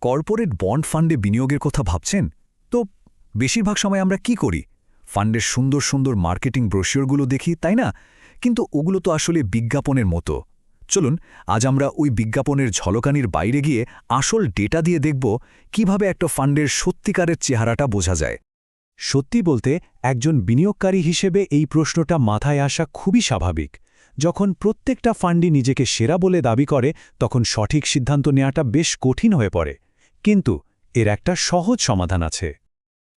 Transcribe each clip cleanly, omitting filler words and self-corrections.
Corporate bond ফান্ডে বিনিয়োগের কথা ভাবছেন তো বেশিরভাগ সময় আমরা কি করি ফান্ডের সুন্দর সুন্দর মার্কেটিং ব্রোশিওরগুলো দেখি তাই না কিন্তু ওগুলো তো আসলে বিজ্ঞাপনের মতো চলুন আজ আমরা ওই বিজ্ঞাপনের ঝলকানির বাইরে গিয়ে আসল ডেটা দিয়ে দেখব কিভাবে একটা ফান্ডের সত্যিকারের চেহারাটা বোঝা যায়। সত্যি বলতে একজন বিনিয়োগকারী হিসেবে এই প্রশ্নটা মাথায় আসা খুবই স্বাভাবিক। যখন প্রত্যেকটা ফান্ডই নিজেকে সেরা বলে দাবি করে তখন সঠিক সিদ্ধান্ত নেওয়াটা বেশ কঠিন হয়ে পড়ে, কিন্তু এর একটা সহজ সমাধান আছে।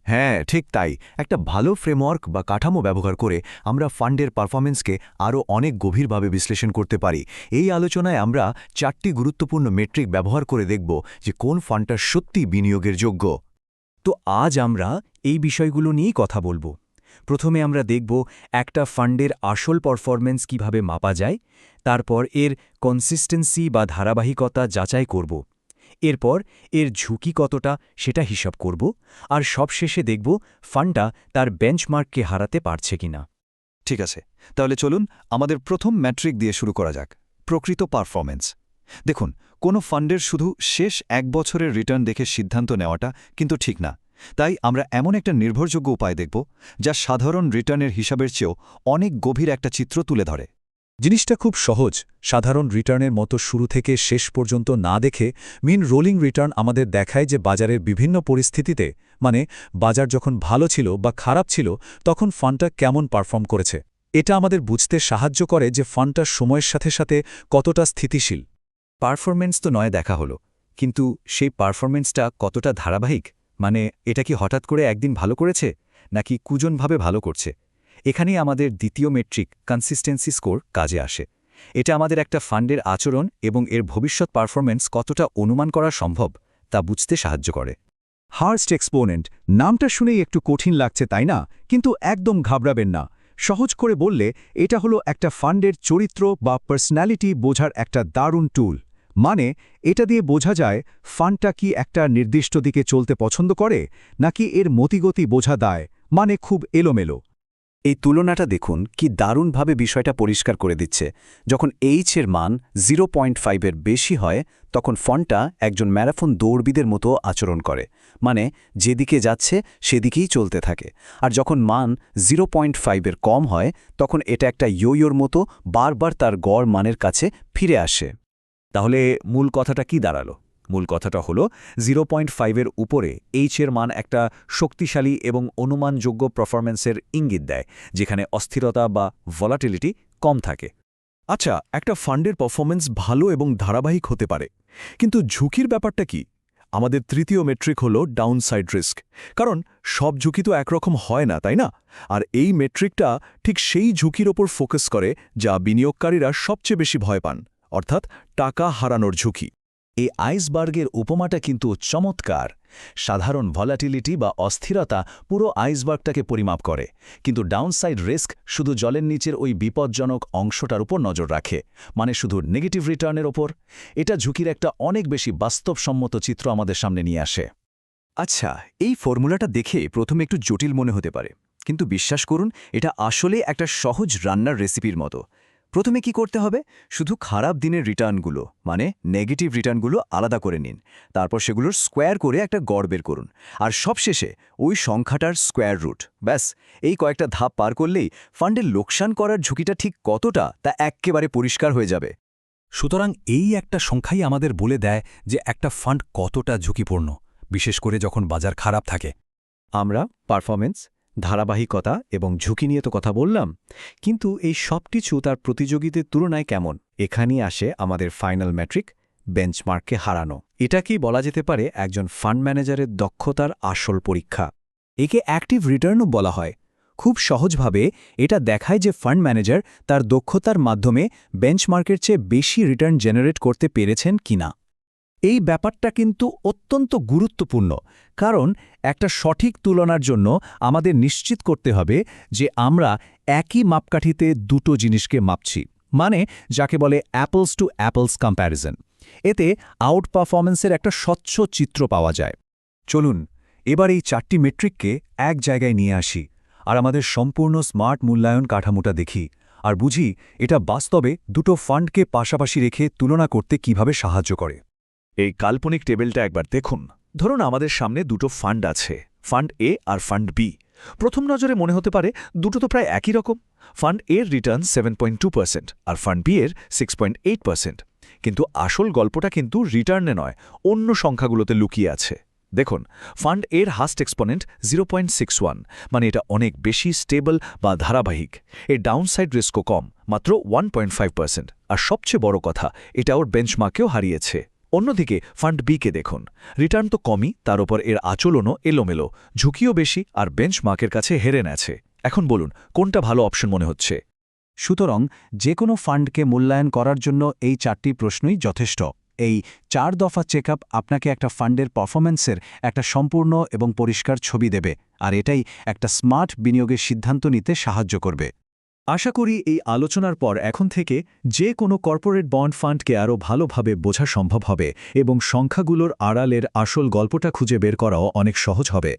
হ্যাঁ, ঠিক তাই। একটা ভালো ফ্রেমওয়ার্ক বা কাঠামো ব্যবহার করে আমরা ফান্ডের পারফরম্যান্সকে আরও অনেক গভীরভাবে বিশ্লেষণ করতে পারি। এই আলোচনায় আমরা 4টি গুরুত্বপূর্ণ মেট্রিক ব্যবহার করে দেখব যে কোন ফান্ডটা সত্যি বিনিয়োগের যোগ্য। তো আজ আমরা এই বিষয়গুলো নিয়েই কথা বলবো। প্রথমে আমরা দেখব একটা ফান্ডের আসল পারফরম্যান্স কিভাবে মাপা যায়, তারপর এর কনসিস্টেন্সি বা ধারাবাহিকতা যাচাই করব, এরপর এর ঝুঁকি কতটা সেটা হিসাব করব, আর সবশেষে দেখব ফান্ডটা তার বেঞ্চমার্ককে হারাতে পারছে কিনা। ঠিক আছে, তাহলে চলুন আমাদের প্রথম ম্যাট্রিক দিয়ে শুরু করা যাক, প্রকৃত পারফরম্যান্স। দেখুন, কোনো ফান্ডের শুধু শেষ 1 বছরের রিটার্ন দেখে সিদ্ধান্ত নেওয়াটা কিন্তু ঠিক না। তাই আমরা এমন একটা নির্ভরযোগ্য উপায় দেখব যা সাধারণ রিটার্নের হিসাবের চেয়েও অনেক গভীর একটা চিত্র তুলে ধরে। জিনিসটা খুব সহজ। সাধারণ রিটার্নের মতো শুরু থেকে শেষ পর্যন্ত না দেখে মিন রোলিং রিটার্ন আমাদের দেখায় যে বাজারের বিভিন্ন পরিস্থিতিতে, মানে বাজার যখন ভালো ছিল বা খারাপ ছিল, তখন ফান্ডটা কেমন পারফর্ম করেছে। এটা আমাদের বুঝতে সাহায্য করে যে ফান্ডটা সময়ের সাথে সাথে কতটা স্থিতিশীল। পারফরম্যান্স তো নয় দেখা হলো, কিন্তু সেই পারফরম্যান্সটা কতটা ধারাবাহিক, মানে এটা কি হঠাৎ করে একদিন ভালো করেছে নাকি কুজনভাবে ভালো করছে। এখানেই আমাদের দ্বিতীয় মেট্রিক কনসিস্টেন্সি স্কোর কাজে আসে। এটা আমাদের একটা ফান্ডের আচরণ এবং এর ভবিষ্যৎ পারফরম্যান্স কতটা অনুমান করা সম্ভব তা বুঝতে সাহায্য করে। হার্স্ট এক্সপোনেন্ট নামটা শুনেই একটু কঠিন লাগছে, তাই না? কিন্তু একদম ঘাবড়াবেন না। সহজ করে বললে এটা হলো একটা ফান্ডের চরিত্র বা পার্সোনালিটি বোঝার একটা দারুণ টুল। মানে এটা দিয়ে বোঝা যায় ফান্ডটা কি একটা নির্দিষ্ট দিকে চলতে পছন্দ করে নাকি এর মতিগতি বোঝা দায়, মানে খুব এলোমেলো। এই তুলনাটা দেখুন কি দারুণভাবে বিষয়টা পরিষ্কার করে দিচ্ছে। যখন এইচ-এর মান 0.5-এর বেশি হয় তখন ফান্ডটা একজন ম্যারাথন দৌড়বিদের মতো আচরণ করে, মানে যেদিকে যাচ্ছে সেদিকেই চলতে থাকে। আর যখন মান 0.5-এর কম হয় তখন এটা একটা ইয়োর মতো বারবার তার গড় মানের কাছে ফিরে আসে। তাহলে মূল কথাটা কি দাঁড়ালো? মূল কথাটা হলো 0.5-এর উপরে এইচ-এর মান একটা শক্তিশালী এবং অনুমানযোগ্য পারফরম্যান্সের ইঙ্গিত দেয়, যেখানে অস্থিরতা বা ভলাটিলিটি কম থাকে। আচ্ছা, একটা ফান্ডের পারফরম্যান্স ভালো এবং ধারাবাহিক হতে পারে, কিন্তু ঝুঁকির ব্যাপারটা কি? আমাদের তৃতীয় মেট্রিক হলো ডাউনসাইড রিস্ক। কারণ সব ঝুঁকি তো একরকম হয় না, তাই না? আর এই মেট্রিকটা ঠিক সেই ঝুঁকির ওপর ফোকাস করে যা বিনিয়োগকারীরা সবচেয়ে বেশি ভয় পান, অর্থাৎ টাকা হারানোর ঝুঁকি। এই আইসবার্গের উপমাটা কিন্তু চমৎকার। সাধারণ ভলাটিলিটি বা অস্থিরতা পুরো আইসবার্গটাকে পরিমাপ করে, কিন্তু ডাউনসাইড রিস্ক শুধু জলের নিচের ওই বিপজ্জনক অংশটার উপর নজর রাখে, মানে শুধু নেগেটিভ রিটার্নের ওপর। এটা ঝুঁকির একটা অনেক বেশি বাস্তবসম্মত চিত্র আমাদের সামনে নিয়ে আসে। আচ্ছা, এই ফর্মুলাটা দেখে প্রথমে একটু জটিল মনে হতে পারে, কিন্তু বিশ্বাস করুন এটা আসলে একটা সহজ রান্নার রেসিপির মতো। প্রথমে কি করতে হবে? শুধু খারাপ দিনের রিটার্নগুলো, মানে নেগেটিভ রিটার্নগুলো আলাদা করে নিন। তারপর সেগুলোর স্কোয়ার করে একটা গড় বের করুন, আর সবশেষে ওই সংখ্যাটার স্কোয়ার রুট। ব্যাস, এই কয়েকটা ধাপ পার করলেই ফান্ডের লোকসান করার ঝুঁকিটা ঠিক কতটা তা এক্কেবারে পরিষ্কার হয়ে যাবে। সুতরাং এই একটা সংখ্যাই আমাদের বলে দেয় যে একটা ফান্ড কতটা ঝুঁকিপূর্ণ, বিশেষ করে যখন বাজার খারাপ থাকে। আমরা পারফরম্যান্স, ধারাবাহিকতা এবং ঝুঁকি নিয়ে তো কথা বললাম, কিন্তু এই সবকিছু তার প্রতিযোগীদের তুলনায় কেমন? এখানেই আসে আমাদের ফাইনাল ম্যাট্রিক, বেঞ্চমার্ককে হারানো। এটাকেই বলা যেতে পারে একজন ফান্ড ম্যানেজারের দক্ষতার আসল পরীক্ষা। একে অ্যাক্টিভ রিটার্নও বলা হয়। খুব সহজভাবে এটা দেখায় যে ফান্ড ম্যানেজার তার দক্ষতার মাধ্যমে বেঞ্চমার্কের চেয়ে বেশি রিটার্ন জেনারেট করতে পেরেছেন কিনা। এই ব্যাপারটা কিন্তু অত্যন্ত গুরুত্বপূর্ণ, কারণ একটা সঠিক তুলনার জন্য আমাদের নিশ্চিত করতে হবে যে আমরা একই মাপকাঠিতে দুটো জিনিসকে মাপছি, মানে যাকে বলে অ্যাপলস টু অ্যাপলস কম্প্যারিজন। এতে আউট পারফরম্যান্সের একটা স্বচ্ছ চিত্র পাওয়া যায়। চলুন এবার এই 4টি মেট্রিককে এক জায়গায় নিয়ে আসি আর আমাদের সম্পূর্ণ স্মার্ট মূল্যায়ন কাঠামোটা দেখি আর বুঝি এটা বাস্তবে দুটো ফান্ডকে পাশাপাশি রেখে তুলনা করতে কিভাবে সাহায্য করে। এই কাল্পনিক টেবিলটা একবার দেখুন। ধরুন আমাদের সামনে দুটো ফান্ড আছে, ফান্ড এ আর ফান্ড বি। প্রথম নজরে মনে হতে পারে দুটো তো প্রায় একই রকম। ফান্ড এর রিটার্ন 7.2% আর ফান্ড বি এর 6.8%। কিন্তু আসল গল্পটা কিন্তু রিটার্নে নয়, অন্য সংখ্যাগুলোতে লুকিয়ে আছে। দেখুন, ফান্ড এর হাস্ট এক্সপোনেন্ট 0.61, মানে এটা অনেক বেশি স্টেবল বা ধারাবাহিক। এর ডাউনসাইড রিস্কও কম, মাত্র 1.5%। আর সবচেয়ে বড় কথা, এটা ওর বেঞ্চমার্কেও হারিয়েছে। অন্যদিকে ফান্ড বিকে দেখুন, রিটার্ন তো কমই, তার ওপর এর আচলনও এলোমেলো, ঝুঁকিও বেশি আর বেঞ্চমার্কের কাছে হেরে নেছে। এখন বলুন, কোনটা ভালো অপশন মনে হচ্ছে? সুতরাং যে কোনো ফান্ডকে মূল্যায়ন করার জন্য এই 4টি প্রশ্নই যথেষ্ট। এই 4 দফা চেকআপ আপনাকে একটা ফান্ডের পারফরম্যান্সের একটা সম্পূর্ণ এবং পরিষ্কার ছবি দেবে, আর এটাই একটা স্মার্ট বিনিয়োগের সিদ্ধান্ত নিতে সাহায্য করবে। আশা করি এই আলোচনার পর এখন থেকে যে কোনো কর্পোরেট বন্ড ফান্ডকে আরও ভালোভাবে বোঝা সম্ভব হবে এবং সংখ্যাগুলোর আড়ালের আসল গল্পটা খুঁজে বের করাও অনেক সহজ হবে।